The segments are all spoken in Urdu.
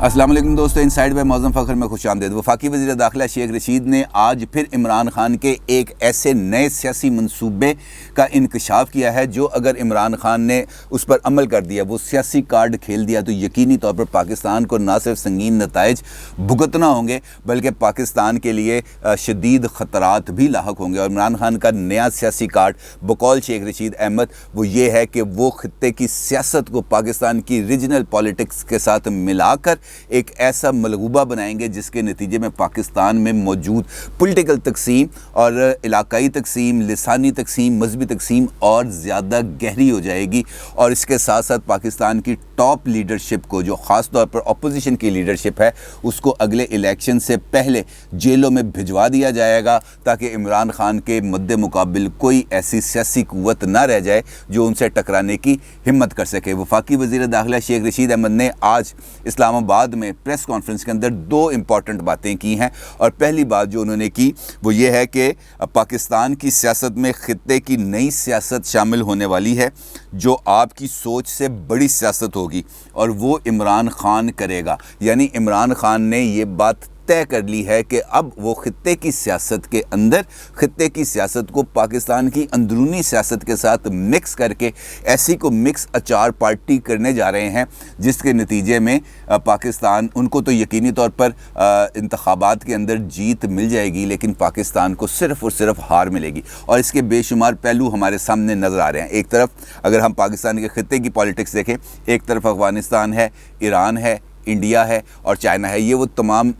السلام علیکم دوستو، انسائیڈ بائی معظم فخر میں خوش آمدید۔ وفاقی وزیر داخلہ شیخ رشید نے آج پھر عمران خان کے ایک ایسے نئے سیاسی منصوبے کا انکشاف کیا ہے جو اگر عمران خان نے اس پر عمل کر دیا، وہ سیاسی کارڈ کھیل دیا، تو یقینی طور پر پاکستان کو نہ صرف سنگین نتائج بھگتنا ہوں گے بلکہ پاکستان کے لیے شدید خطرات بھی لاحق ہوں گے۔ اور عمران خان کا نیا سیاسی کارڈ بقول شیخ رشید احمد وہ یہ ہے کہ وہ خطے کی سیاست کو پاکستان کی ریجنل پالیٹکس کے ساتھ ملا کر ایک ایسا ملغوبہ بنائیں گے جس کے نتیجے میں پاکستان میں موجود پولیٹیکل تقسیم اور علاقائی تقسیم، لسانی تقسیم، مذہبی تقسیم اور زیادہ گہری ہو جائے گی، اور اس کے ساتھ ساتھ پاکستان کی ٹاپ لیڈرشپ کو، جو خاص طور پر اپوزیشن کی لیڈرشپ ہے، اس کو اگلے الیکشن سے پہلے جیلوں میں بھجوا دیا جائے گا تاکہ عمران خان کے مد مقابل کوئی ایسی سیاسی قوت نہ رہ جائے جو ان سے ٹکرانے کی ہمت کر سکے۔ وفاقی وزیر داخلہ شیخ رشید احمد نے آج اسلام آباد میں پریس کانفرنس کے اندر دو امپورٹنٹ باتیں کی ہیں، اور پہلی بات جو انہوں نے کی وہ یہ ہے کہ پاکستان کی سیاست میں خطے کی نئی سیاست شامل ہونے والی ہے جو آپ کی سوچ سے بڑی سیاست ہوگی، اور وہ عمران خان کرے گا۔ یعنی عمران خان نے یہ بات طے کر لی ہے کہ اب وہ خطے کی سیاست کے اندر خطے کی سیاست کو پاکستان کی اندرونی سیاست کے ساتھ مکس کر کے ایسی کو مکس اچار پارٹی کرنے جا رہے ہیں جس کے نتیجے میں پاکستان، ان کو تو یقینی طور پر انتخابات کے اندر جیت مل جائے گی، لیکن پاکستان کو صرف اور صرف ہار ملے گی، اور اس کے بے شمار پہلو ہمارے سامنے نظر آ رہے ہیں۔ ایک طرف اگر ہم پاکستان کے خطے کی پالیٹکس دیکھیں، ایک طرف افغانستان ہے، ایران ہے، انڈیا ہے اور چائنا ہے۔ یہ وہ تمام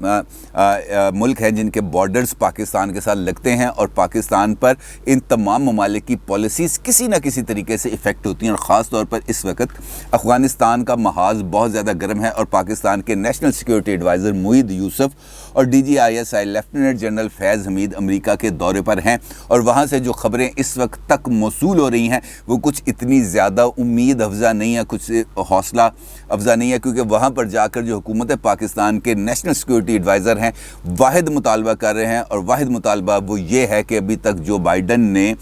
ملک ہیں جن کے بارڈرز پاکستان کے ساتھ لگتے ہیں، اور پاکستان پر ان تمام ممالک کی پالیسیز کسی نہ کسی طریقے سے افیکٹ ہوتی ہیں، اور خاص طور پر اس وقت افغانستان کا محاذ بہت زیادہ گرم ہے، اور پاکستان کے نیشنل سیکیورٹی ایڈوائزر معید یوسف اور DGISI لیفٹیننٹ جنرل فیض حمید امریکہ کے دورے پر ہیں، اور وہاں سے جو خبریں اس وقت تک موصول ہو رہی ہیں وہ کچھ اتنی زیادہ امید افزا نہیں ہے، کچھ حوصلہ افزا نہیں ہے، کیونکہ وہاں پر جا کر جو حکومت پاکستان کے نیشنل سیکیورٹی ایڈوائزر ہیں واحد مطالبہ کر رہے ہیں، اور واحد مطالبہ وہ یہ ہے کہ ابھی تک جو بائیڈن نے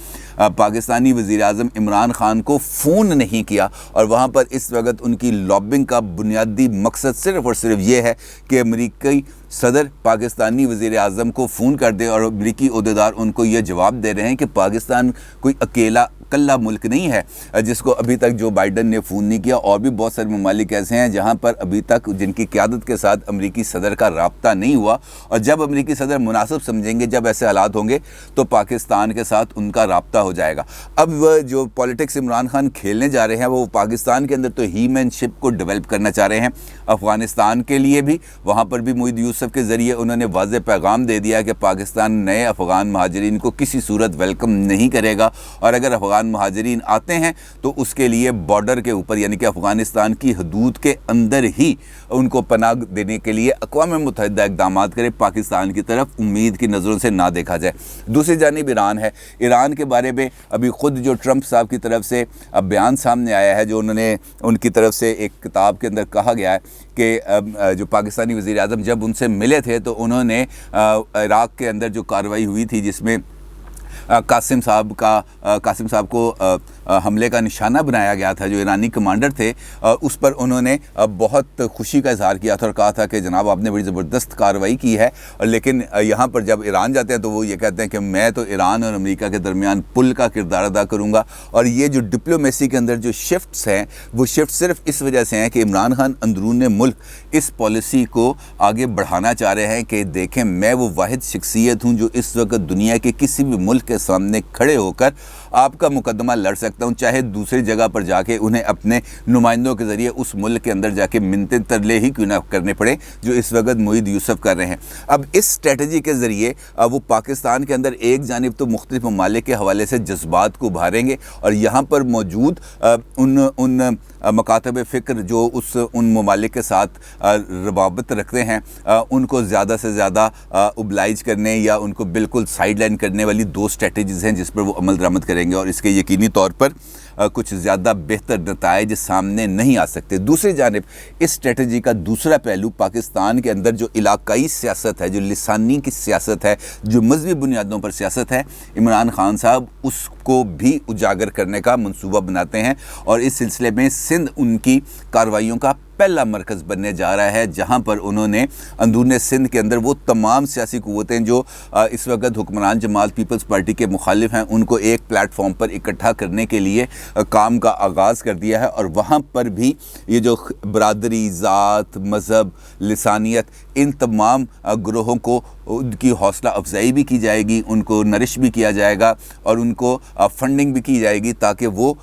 پاکستانی وزیر اعظم عمران خان کو فون نہیں کیا، اور وہاں پر اس وقت ان کی لابنگ کا بنیادی مقصد صرف اور صرف یہ ہے کہ امریکی صدر پاکستانی وزیر اعظم کو فون کر دے، اور امریکی عہدیدار ان کو یہ جواب دے رہے ہیں کہ پاکستان کوئی اکیلا کلا ملک نہیں ہے جس کو ابھی تک جو بائیڈن نے فون نہیں کیا، اور بھی بہت سارے ممالک ایسے ہیں جہاں پر ابھی تک جن کی قیادت کے ساتھ امریکی صدر کا رابطہ نہیں ہوا، اور جب امریکی صدر مناسب سمجھیں گے، جب ایسے حالات ہوں گے تو پاکستان کے ساتھ ان کا رابطہ ہو جائے گا۔ اب وہ جو پالیٹکس عمران خان کھیلنے جا رہے ہیں وہ پاکستان کے اندر تو ہی مین شپ کو ڈیولپ کرنا چاہ رہے ہیں، افغانستان کے لیے بھی وہاں پر بھی معید یوسف کے ذریعے انہوں نے واضح پیغام دے دیا کہ پاکستان نئے افغان مہاجرین کو کسی صورت ویلکم نہیں کرے گا، اور اگر افغان مہاجرین آتے ہیں تو اس کے لیے بارڈر کے اوپر یعنی کہ افغانستان کی حدود کے اندر ہی ان کو پناہ دینے کے لیے اقوام متحدہ اقدامات کرے، پاکستان کی طرف امید کی نظروں سے نہ دیکھا جائے۔ دوسری جانب ایران ہے۔ ایران کے بارے میں ابھی خود جو ٹرمپ صاحب کی طرف سے بیان سامنے آیا ہے، جو انہوں نے ان کی طرف سے ایک کتاب کے اندر کہا گیا ہے کہ جو پاکستانی وزیر اعظم جب ان سے ملے تھے تو انہوں نے عراق کے اندر جو کارروائی ہوئی تھی جس میں قاسم صاحب کو حملے کا نشانہ بنایا گیا تھا، جو ایرانی کمانڈر تھے، اس پر انہوں نے بہت خوشی کا اظہار کیا تھا اور کہا تھا کہ جناب آپ نے بڑی زبردست کارروائی کی ہے، لیکن یہاں پر جب ایران جاتے ہیں تو وہ یہ کہتے ہیں کہ میں تو ایران اور امریکہ کے درمیان پل کا کردار ادا کروں گا۔ اور یہ جو ڈپلومیسی کے اندر جو شفٹس ہیں وہ شفٹ صرف اس وجہ سے ہیں کہ عمران خان اندرون ملک اس پالیسی کو آگے بڑھانا چاہ رہے ہیں کہ دیکھیں میں وہ واحد شخصیت ہوں جو اس وقت دنیا کے کسی بھی ملک کے سامنے کھڑے ہو کر آپ کا مقدمہ لڑ سکتا ہوں، چاہے دوسری جگہ پر جا کے انہیں اپنے نمائندوں کے ذریعے اس ملک کے اندر جا کے منتیں ترلے ہی کیوں نہ کرنے پڑے، جو اس وقت معید یوسف کر رہے ہیں۔ اب اس اسٹریٹجی کے ذریعے وہ پاکستان کے اندر ایک جانب تو مختلف ممالک کے حوالے سے جذبات کو ابھاریں گے، اور یہاں پر موجود ان مکاتب فکر جو ان ممالک کے ساتھ روابط رکھتے ہیں ان کو زیادہ سے زیادہ اوبلائج کرنے یا ان کو بالکل سائیڈ لائن کرنے والی دو اسٹریٹجیز ہیں جس پر وہ عمل درآمد کریں گے، اور اس کے یقینی طور پر کچھ زیادہ بہتر نتائج سامنے نہیں آ سکتے۔ دوسری جانب اس اسٹریٹجی کا دوسرا پہلو پاکستان کے اندر جو علاقائی سیاست ہے، جو لسانی کی سیاست ہے، جو مذہبی بنیادوں پر سیاست ہے، عمران خان صاحب اس کو بھی اجاگر کرنے کا منصوبہ بناتے ہیں، اور اس سلسلے میں سندھ ان کی کارروائیوں کا پہلا مرکز بننے جا رہا ہے جہاں پر انہوں نے اندرون سندھ کے اندر وہ تمام سیاسی قوتیں جو اس وقت حکمران جماعت پیپلز پارٹی کے مخالف ہیں ان کو ایک پلیٹ فارم پر اکٹھا کرنے کے لیے کام کا آغاز کر دیا ہے، اور وہاں پر بھی یہ جو برادری، ذات، مذہب، لسانیت، ان تمام گروہوں کو ان کی حوصلہ افزائی بھی کی جائے گی، ان کو نرش بھی کیا جائے گا اور ان کو فنڈنگ بھی کی جائے گی تاکہ وہ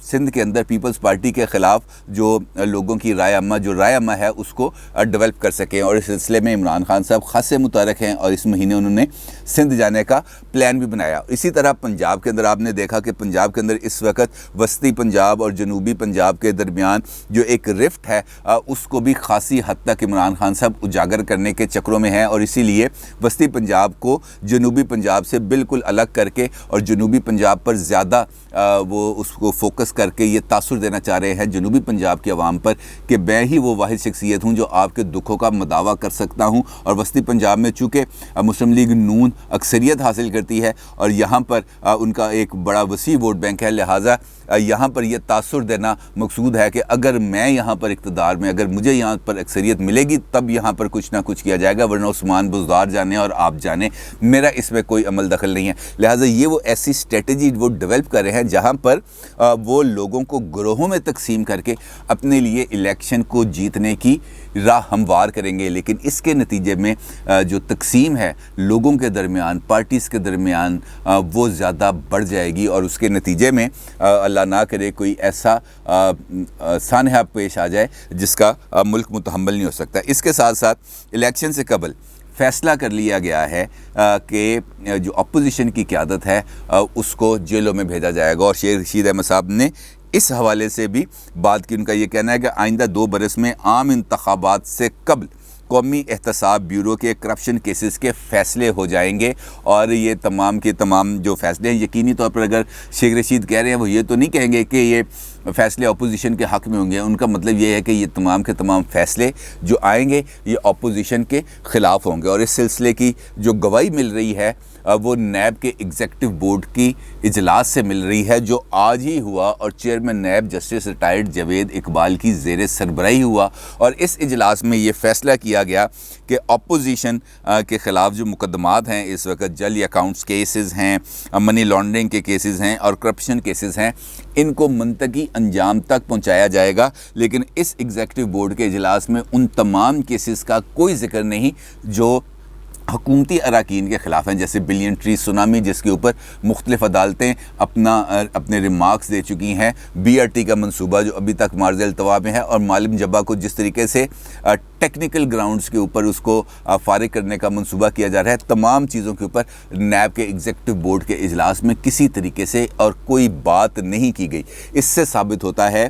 سندھ کے اندر پیپلز پارٹی کے خلاف جو لوگوں کی رائے عامہ ہے اس کو ڈیولپ کر سکیں۔ اور اس سلسلے میں عمران خان صاحب خاصے متحرک ہیں اور اس مہینے انہوں نے سندھ جانے کا پلان بھی بنایا۔ اسی طرح پنجاب کے اندر آپ نے دیکھا کہ پنجاب کے اندر اس وقت وسطی پنجاب اور جنوبی پنجاب کے درمیان جو ایک رفٹ ہے اس کو بھی خاصی حد تک عمران خان صاحب اجاگر کرنے کے چکروں میں ہیں، اور اسی لیے وسطی پنجاب کو جنوبی پنجاب سے بالکل الگ کر کے اور جنوبی پنجاب پر زیادہ وہ اس کو فوکس کر کے یہ تاثر دینا چاہ رہے ہیں جنوبی پنجاب کے عوام پر کہ میں ہی وہ واحد شخصیت ہوں جو آپ کے دکھوں کا مداوع کر سکتا ہوں۔ اور وسطی پنجاب میں چونکہ مسلم لیگ نون اکثریت حاصل کرتی ہے اور یہاں پر ان کا ایک بڑا وسیع ووٹ بینک ہے، لہٰذا یہاں پر یہ تاثر دینا مقصود ہے کہ اگر میں یہاں پر اقتدار میں، اگر مجھے یہاں پر اکثریت ملے گی تب یہاں پر کچھ نہ کچھ کیا جائے گا، ورنہ عثمان بزدار جانے اور آپ جانے، میرا اس میں کوئی عمل دخل نہیں ہے۔ لہٰذا یہ وہ ایسی اسٹریٹجی وہ ڈیولپ کر رہے ہیں جہاں پر وہ لوگوں کو گروہوں میں تقسیم کر کے اپنے لیے الیکشن کو جیتنے کی راہ ہموار کریں گے، لیکن اس کے نتیجے میں جو تقسیم ہے لوگوں کے درمیان، پارٹیز کے درمیان، وہ زیادہ بڑھ جائے گی اور اس کے نتیجے میں اللہ نہ کرے کوئی ایسا سانحہ پیش آ جائے جس کا ملک متحمل نہیں ہو سکتا۔ اس کے ساتھ ساتھ الیکشن سے قبل فیصلہ کر لیا گیا ہے کہ جو اپوزیشن کی قیادت ہے اس کو جیلوں میں بھیجا جائے گا، اور شیخ رشید احمد صاحب نے اس حوالے سے بھی بات کی۔ ان کا یہ کہنا ہے کہ آئندہ 2 برس میں عام انتخابات سے قبل قومی احتساب بیورو کے کرپشن کیسز کے فیصلے ہو جائیں گے، اور یہ تمام کے تمام جو فیصلے ہیں یقینی طور پر اگر شیخ رشید کہہ رہے ہیں وہ یہ تو نہیں کہیں گے کہ یہ فیصلے اپوزیشن کے حق میں ہوں گے، ان کا مطلب یہ ہے کہ یہ تمام کے تمام فیصلے جو آئیں گے یہ اپوزیشن کے خلاف ہوں گے۔ اور اس سلسلے کی جو گواہی مل رہی ہے وہ نیب کے ایگزیکٹو بورڈ کی اجلاس سے مل رہی ہے جو آج ہی ہوا، اور chairman NAB justice retired Javed Iqbal کی زیر سربراہی ہوا، اور اس اجلاس میں یہ فیصلہ کیا گیا کہ اپوزیشن کے خلاف جو مقدمات ہیں اس وقت جعلی اکاؤنٹس کیسز ہیں، منی لانڈرنگ کے کیسز ہیں اور کرپشن کیسز ہیں، ان کو منطقی انجام تک پہنچایا جائے گا، لیکن اس ایگزیکٹو بورڈ کے اجلاس میں ان تمام کیسز کا کوئی ذکر نہیں جو حکومتی اراکین کے خلاف ہیں، جیسے بلین ٹری سونامی جس کے اوپر مختلف عدالتیں اپنے ریمارکس دے چکی ہیں، بی آر ٹی کا منصوبہ جو ابھی تک معرض التوا میں ہے، اور معلم جبا کو جس طریقے سے ٹیکنیکل گراؤنڈز کے اوپر اس کو فارغ کرنے کا منصوبہ کیا جا رہا ہے، تمام چیزوں کے اوپر نیب کے ایگزیکٹو بورڈ کے اجلاس میں کسی طریقے سے اور کوئی بات نہیں کی گئی۔ اس سے ثابت ہوتا ہے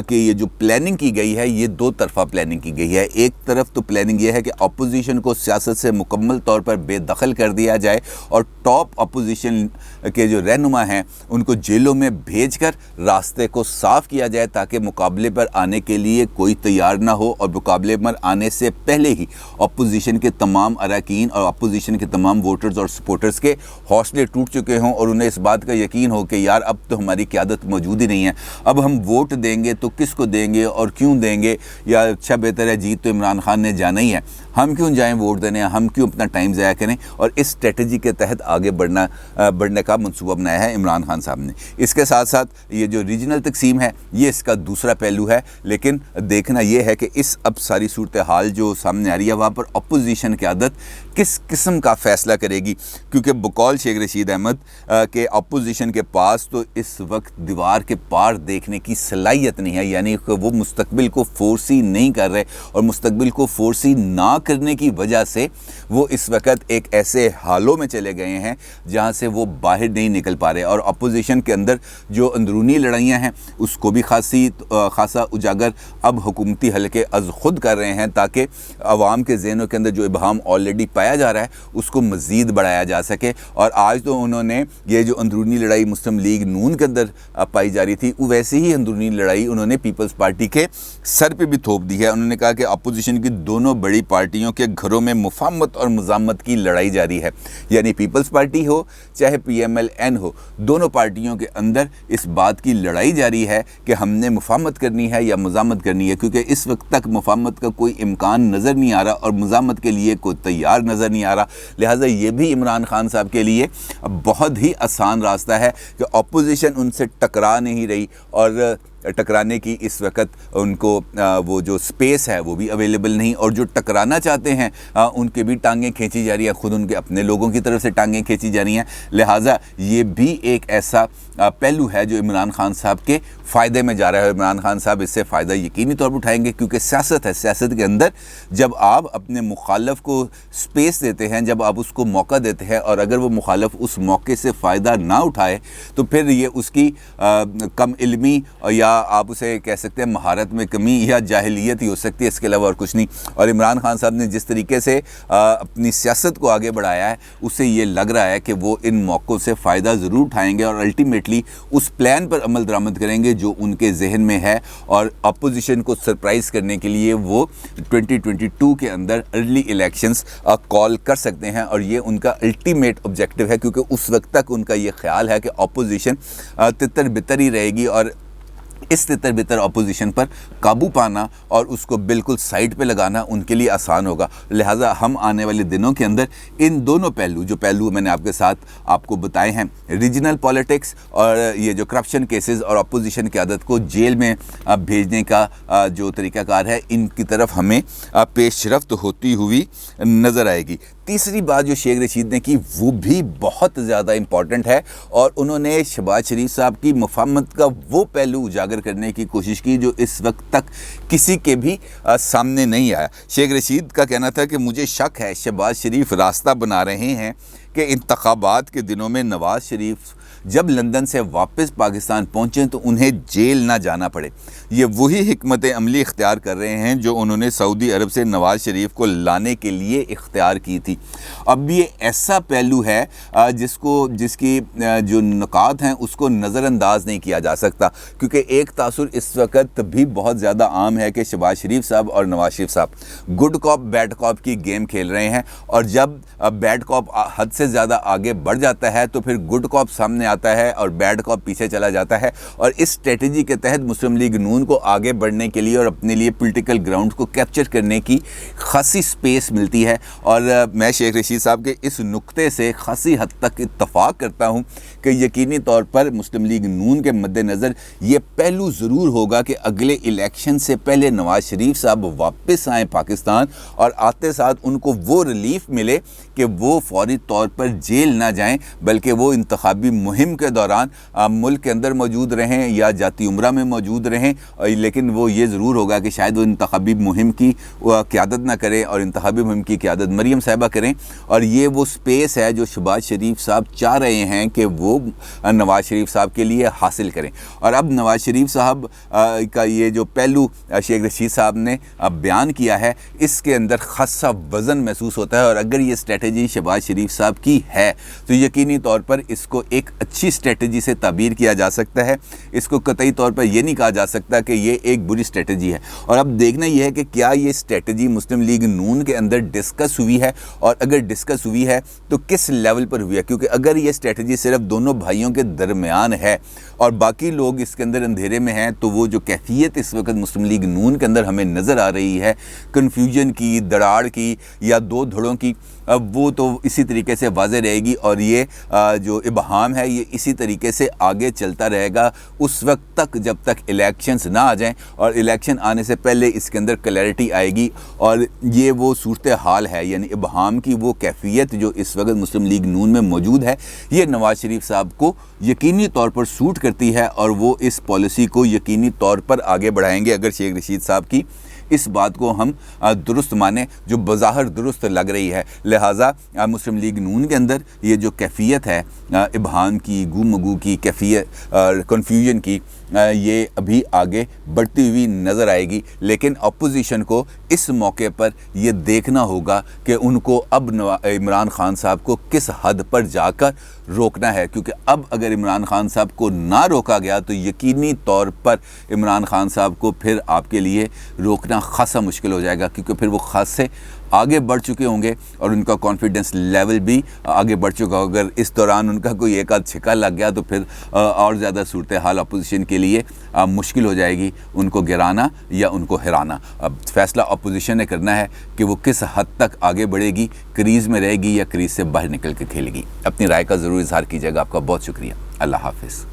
کہ یہ جو پلاننگ کی گئی ہے یہ 2 طرفہ پلاننگ کی گئی ہے۔ ایک طرف تو پلاننگ یہ ہے کہ اپوزیشن کو سیاست سے مکمل طور پر بے دخل کر دیا جائے اور ٹاپ اپوزیشن کے جو رہنما ہیں ان کو جیلوں میں بھیج کر راستے کو صاف کیا جائے تاکہ مقابلے پر آنے کے لیے کوئی تیار نہ ہو، اور مقابلے پر آنے سے پہلے ہی اپوزیشن کے تمام اراکین اور اپوزیشن کے تمام ووٹرز اور سپورٹرز کے حوصلے ٹوٹ چکے ہوں اور انہیں اس بات کا یقین ہو کہ یار اب تو ہماری قیادت موجود ہی نہیں ہے، اب ہم ووٹ دیں گے تو کس کو دیں گے اور کیوں دیں گے، یا اچھا بہتر ہے جیت تو عمران خان نے جانا ہی ہے، ہم کیوں جائیں ووٹ دینے، ہم کیوں اپنا ٹائم ضائع کریں، اور اس اسٹریٹجی کے تحت آگے بڑھنے کا منصوبہ بنایا ہے عمران خان صاحب نے۔ اس کے ساتھ ساتھ یہ جو ریجنل تقسیم ہے یہ اس کا دوسرا پہلو ہے، لیکن دیکھنا یہ ہے کہ اس اب ساری صورتحال جو سامنے آ رہی ہے وہاں پر اپوزیشن قیادت کس قسم کا فیصلہ کرے گی، کیونکہ بقول شیخ رشید احمد کہ اپوزیشن کے پاس تو اس وقت دیوار کے پار دیکھنے کی صلاحیت نہیں ہے، یعنی کہ وہ مستقبل کو فورسی نہیں کر رہے، اور مستقبل کو فورسی نہ کرنے کی وجہ سے وہ اس وقت ایک ایسے حالوں میں چلے گئے ہیں جہاں سے وہ باہر نہیں نکل پا رہے، اور اپوزیشن کے اندر جو اندرونی لڑائیاں ہیں اس کو بھی خاصا اجاگر اب حکومتی حلقے از خود کر رہے ہیں تاکہ عوام کے ذہنوں کے اندر جو ابہام آلریڈی پایا جا رہا ہے اس کو مزید بڑھایا جا سکے. اور آج تو انہوں نے یہ جو اندرونی لڑائی مسلم لیگ نون کے اندر پائی جا رہی تھی، وہ ویسے ہی اندرونی لڑائی انہوں نے پیپلز پارٹی کے سر پہ بھی تھوپ دی ہے. انہوں نے کہا کہ اپوزیشن کی دونوں بڑی پارٹیوں کے گھروں میں مفاہمت اور مزاحمت کی لڑائی جاری ہے. یعنی پیپلز پارٹی ہو چاہے پی ایم ایل این ہو، دونوں پارٹیوں کے اندر اس بات کی لڑائی جاری ہے کہ ہم نے مفاہمت کرنی ہے یا مزاحمت کرنی ہے، کیونکہ اس وقت تک مفاہمت کا کوئی امکان نظر نہیں آ رہا اور مزاحمت کے لیے کوئی تیار نظر نہیں آ رہا. لہٰذا یہ بھی عمران خان صاحب کے لیے بہت ہی آسان راستہ ہے کہ اپوزیشن ان سے ٹکرا نہیں رہی، اور ٹکرانے کی اس وقت ان کو وہ جو سپیس ہے وہ بھی اویلیبل نہیں، اور جو ٹکرانا چاہتے ہیں ان کے بھی ٹانگیں کھینچی جا رہی ہیں، خود ان کے اپنے لوگوں کی طرف سے ٹانگیں کھینچی جا رہی ہیں. لہٰذا یہ بھی ایک ایسا پہلو ہے جو عمران خان صاحب کے فائدے میں جا رہا ہے. عمران خان صاحب اس سے فائدہ یقینی طور پر اٹھائیں گے، کیونکہ سیاست ہے. سیاست کے اندر جب آپ اپنے مخالف کو سپیس دیتے ہیں، جب آپ اس کو موقع دیتے ہیں، اور اگر وہ مخالف اس موقع سے فائدہ نہ اٹھائے تو پھر یہ اس کی کم علمی یا آپ اسے کہہ سکتے ہیں مہارت میں کمی یا جاہلیت ہی ہو سکتی ہے، اس کے علاوہ اور کچھ نہیں. اور عمران خان صاحب نے جس طریقے سے اپنی سیاست کو آگے بڑھایا ہے، اس سے یہ لگ رہا ہے کہ وہ ان موقعوں سے فائدہ ضرور اٹھائیں گے اور الٹیمیٹلی اس پلان پر عمل درآمد کریں گے جو ان کے ذہن میں ہے، اور اپوزیشن کو سرپرائز کرنے کے لیے وہ 2022 کے اندر ارلی الیکشنز کال کر سکتے ہیں. اور یہ ان کا الٹیمیٹ آبجیکٹو ہے، کیونکہ اس وقت تک ان کا یہ خیال ہے کہ اپوزیشن تتر بتر ہی رہے گی، اور اس تتر بتر اپوزیشن پر قابو پانا اور اس کو بالکل سائڈ پہ لگانا ان کے لیے آسان ہوگا. لہٰذا ہم آنے والے دنوں کے اندر ان دونوں پہلو میں نے آپ کے ساتھ آپ کو بتائے ہیں، ریجنل پالیٹکس اور یہ جو کرپشن کیسز اور اپوزیشن قیادت کو جیل میں بھیجنے کا جو طریقہ کار ہے، ان کی طرف ہمیں پیش رفت ہوتی ہوئی نظر آئے گی. تیسری بات جو شیخ رشید نے کی وہ بھی بہت زیادہ امپورٹنٹ ہے، اور انہوں نے شہباز شریف صاحب کی مفاہمت کا وہ پہلو اجاگر کرنے کی کوشش کی جو اس وقت تک کسی کے بھی سامنے نہیں آیا. شیخ رشید کا کہنا تھا کہ مجھے شک ہے شہباز شریف راستہ بنا رہے ہیں کہ انتخابات کے دنوں میں نواز شریف جب لندن سے واپس پاکستان پہنچیں تو انہیں جیل نہ جانا پڑے. یہ وہی حکمت عملی اختیار کر رہے ہیں جو انہوں نے سعودی عرب سے نواز شریف کو لانے کے لیے اختیار کی تھی. اب یہ ایسا پہلو ہے جس کی جو نکات ہیں اس کو نظر انداز نہیں کیا جا سکتا، کیونکہ ایک تاثر اس وقت بھی بہت زیادہ عام ہے کہ شہباز شریف صاحب اور نواز شریف صاحب گڈ کاپ بیڈ کاپ کی گیم کھیل رہے ہیں، اور جب بیڈ کاپ حد سے زیادہ آگے بڑھ جاتا ہے تو پھر گڈ کاپ سامنے آتا ہے اور بیڈ کاپ پیچھے چلا جاتا ہے. اور اس اسٹریٹجی کے تحت مسلم لیگ نون کو آگے بڑھنے کے لیے اور اپنے لیے پولیٹیکل گراؤنڈ کو کیپچر کرنے کی خاصی سپیس ملتی ہے. اور میں شیخ رشید صاحب کے اس نقطے سے خاصی حد تک اتفاق کرتا ہوں کہ یقینی طور پر مسلم لیگ نون کے مد نظر یہ پہلو ضرور ہوگا کہ اگلے الیکشن سے پہلے نواز شریف صاحب واپس آئیں پاکستان، اور آتے ساتھ ان کو وہ ریلیف ملے کہ وہ فوری طور پر جیل نہ جائیں، بلکہ وہ انتخابی مہم کے دوران ملک کے اندر موجود رہیں یا جاتی عمرہ میں موجود رہیں، لیکن وہ یہ ضرور ہوگا کہ شاید وہ انتخابی مہم کی قیادت نہ کریں اور انتخابی مہم کی قیادت مریم صاحبہ کریں. اور یہ وہ سپیس ہے جو شہباز شریف صاحب چاہ رہے ہیں کہ وہ نواز شریف صاحب کے لیے حاصل کریں. اور اب نواز شریف صاحب کا یہ جو پہلو شیخ رشید صاحب نے بیان کیا ہے، اس کے اندر خاصا وزن محسوس ہوتا ہے، اور اگر یہ اسٹریٹجی شہباز شریف صاحب کی ہے تو یقینی طور پر اس کو ایک اچھی اسٹریٹجی سے تعبیر کیا جا سکتا ہے. اس کو قطعی طور پر یہ نہیں کہا جا سکتا کہ یہ ایک بری اسٹریٹجی ہے. اور اب دیکھنا یہ ہے کہ کیا یہ اسٹریٹجی مسلم لیگ نون کے اندر ڈسکس ہوئی ہے، اور اگر ڈسکس ہوئی ہے تو کس لیول پر ہوئی ہے. کیونکہ اگر یہ اسٹریٹجی صرف دونوں بھائیوں کے درمیان ہے اور باقی لوگ اس کے اندر اندھیرے میں ہیں، تو وہ جو کیفیت اس وقت مسلم لیگ نون کے اندر ہمیں نظر آ رہی ہے کنفیوژن کی، دراڑ کی یا دو دھڑوں کی، وہ تو اسی طریقے سے واضح رہے گی. اور یہ جو ابہام ہے یہ اسی طریقے سے آگے چلتا رہے گا اس وقت تک جب تک الیکشنز نہ آ جائیں، اور الیکشن آنے سے پہلے اس کے اندر کلیئرٹی آئے گی. اور یہ وہ صورتحال ہے، یعنی ابہام کی وہ کیفیت جو اس وقت مسلم لیگ نون میں موجود ہے، یہ نواز شریف صاحب کو یقینی طور پر سوٹ کرتی ہے، اور وہ اس پالیسی کو یقینی طور پر آگے بڑھائیں گے اگر شیخ رشید صاحب کی اس بات کو ہم درست مانیں جو بظاہر درست لگ رہی ہے. لہٰذا مسلم لیگ نون کے اندر یہ جو کیفیت ہے ابہام کی، گو مگو کی کیفیت، کنفیوژن کی، یہ ابھی آگے بڑھتی ہوئی نظر آئے گی، لیکن اپوزیشن کو اس موقع پر یہ دیکھنا ہوگا کہ ان کو اب عمران خان صاحب کو کس حد پر جا کر روکنا ہے، کیونکہ اب اگر عمران خان صاحب کو نہ روکا گیا تو یقینی طور پر عمران خان صاحب کو پھر آپ کے لیے روکنا خاصا مشکل ہو جائے گا، کیونکہ پھر وہ خاصے آگے بڑھ چکے ہوں گے اور ان کا کانفیڈنس لیول بھی آگے بڑھ چکا ہوگا۔ اگر اس دوران ان کا کوئی ایک آدھ چھکا لگ گیا تو پھر اور زیادہ صورتحال اپوزیشن کے لیے مشکل ہو جائے گی ان کو گرانا یا ان کو ہرانا۔ اب فیصلہ اپوزیشن نے کرنا ہے کہ وہ کس حد تک آگے بڑھے گی، کریز میں رہے گی یا کریز سے باہر نکل کے کھیلے گی۔ اپنی رائے کا ضرور اظہار کیجیے گا۔ آپ کا بہت شکریہ۔ اللہ حافظ۔